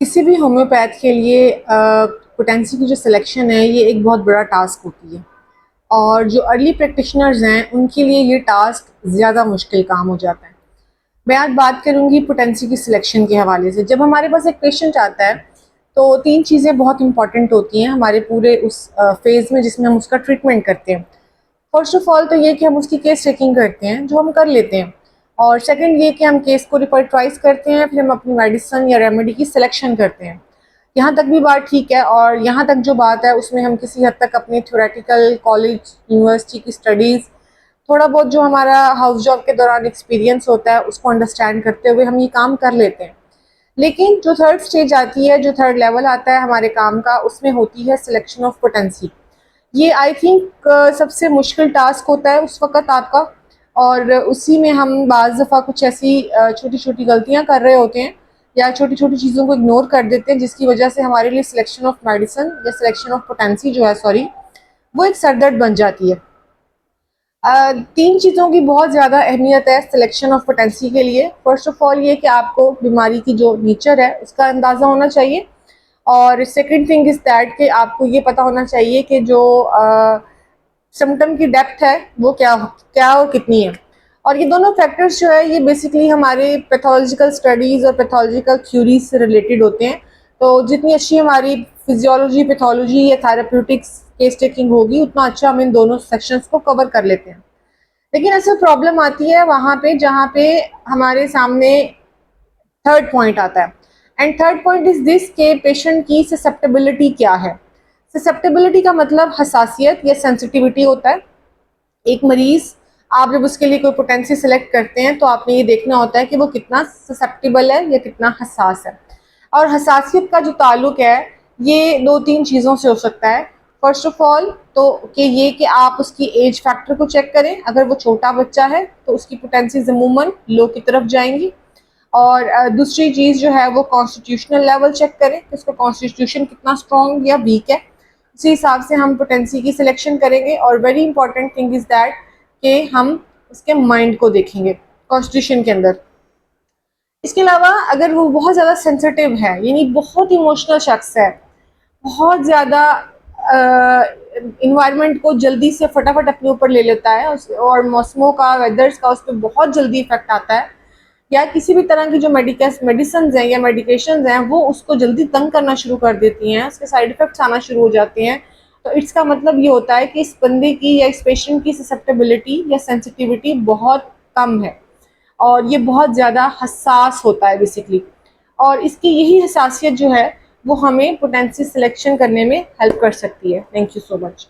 किसी भी होम्योपैथ के लिए पोटेंसी की जो सिलेक्शन है ये एक बहुत बड़ा टास्क होती है और जो अर्ली प्रैक्टिशनर्स हैं उनके लिए ये टास्क ज़्यादा मुश्किल काम हो जाता है। मैं आज बात करूंगी पोटेंसी की सिलेक्शन के हवाले से। जब हमारे पास एक पेशेंट आता है तो तीन चीज़ें बहुत इंपॉर्टेंट होती हैं हमारे पूरे उस फेज़ में जिसमें हम उसका ट्रीटमेंट करते हैं। फर्स्ट ऑफ ऑल तो ये कि हम उसकी केस टेकिंग करते हैं, जो हम कर लेते हैं। और सेकंड ये कि हम केस को रिपर्टराइज करते हैं, फिर हम अपनी मेडिसिन या रेमेडी की सिलेक्शन करते हैं। यहाँ तक भी बात ठीक है। और यहाँ तक जो बात है उसमें हम किसी हद तक अपनी थ्योरेटिकल कॉलेज यूनिवर्सिटी की स्टडीज़, थोड़ा बहुत जो हमारा हाउस जॉब के दौरान एक्सपीरियंस होता है उसको अंडरस्टैंड करते हुए हम ये काम कर लेते हैं। लेकिन जो थर्ड स्टेज आती है, जो थर्ड लेवल आता है हमारे काम का, उसमें होती है सिलेक्शन ऑफ पोटेंसी। ये आई थिंक सबसे मुश्किल टास्क होता है उस वक़्त आपका। और उसी में हम बाज़ दफ़ा कुछ ऐसी छोटी छोटी गलतियाँ कर रहे होते हैं या छोटी छोटी चीज़ों को इग्नोर कर देते हैं, जिसकी वजह से हमारे लिए सिलेक्शन ऑफ मेडिसिन या सिलेक्शन ऑफ पोटेंसी जो है, सॉरी, वो एक सरदर्द बन जाती है। तीन चीज़ों की बहुत ज़्यादा अहमियत है सिलेक्शन ऑफ पोटेंसी के लिए। फर्स्ट ऑफ ऑल ये कि आपको बीमारी की जो नेचर है उसका अंदाज़ा होना चाहिए। और सेकंड थिंग इज़ दैट कि आपको ये पता होना चाहिए कि जो सिम्टम की डेप्थ है वो क्या क्या और कितनी है। और ये दोनों फैक्टर्स जो है ये बेसिकली हमारे पैथोलॉजिकल स्टडीज़ और पैथोलॉजिकल थ्योरीज से रिलेटेड होते हैं। तो जितनी अच्छी हमारी फिजियोलॉजी, पैथोलॉजी या थेराप्यूटिक्स केस टेकिंग होगी उतना अच्छा हम इन दोनों सेक्शंस को कवर कर लेते हैं। लेकिन ऐसे प्रॉब्लम आती है वहाँ पे जहाँ पे हमारे सामने थर्ड पॉइंट आता है। And third point is this के पेशेंट की ससेप्टेबिलिटी क्या है। ससेप्टेबिलिटी का मतलब हसासियत या सेंसिटिविटी होता है। एक मरीज, आप जब उसके लिए कोई पोटेंसी सेलेक्ट करते हैं तो आपने ये देखना होता है कि वो कितना ससेप्टेबल है या कितना हसास है। और हसासियत का जो ताल्लुक है ये दो तीन चीज़ों से हो सकता है। फर्स्ट ऑफ ऑल तो कि ये कि आप उसकी एज फैक्टर को चेक करें। अगर वो छोटा बच्चा है तो उसकी पोटेंसीज अमूमन लो की तरफ जाएंगी। और दूसरी चीज़ जो है वो कॉन्स्टिट्यूशनल लेवल चेक करें कि उसका कॉन्स्टिट्यूशन कितना स्ट्रॉन्ग या वीक है। उसी हिसाब से हम पोटेंसी की सिलेक्शन करेंगे। और very important thing is that कि हम उसके माइंड को देखेंगे कॉन्स्टिट्यूशन के अंदर। इसके अलावा अगर वो बहुत ज़्यादा सेंसिटिव है, यानी बहुत इमोशनल शख्स है, बहुत ज़्यादा इन्वायरमेंट को जल्दी से फटाफट अपने ऊपर ले लेता है और मौसमों का, वेदर्स का उस पर बहुत जल्दी इफेक्ट आता है, या किसी भी तरह की जो मेडिसिन हैं या मेडिकेशन हैं वो उसको जल्दी तंग करना शुरू कर देती हैं, उसके साइड इफ़ेक्ट्स आना शुरू हो जाते हैं, तो इसका मतलब ये होता है कि इस बंदे की या इस पेशेंट की ससेप्टेबिलिटी या सेंसिटिविटी बहुत कम है और ये बहुत ज़्यादा हसास होता है बेसिकली। और इसकी यही हसासियत जो है वो हमें पोटेंसी सिलेक्शन करने में हेल्प कर सकती है। Thank you so much.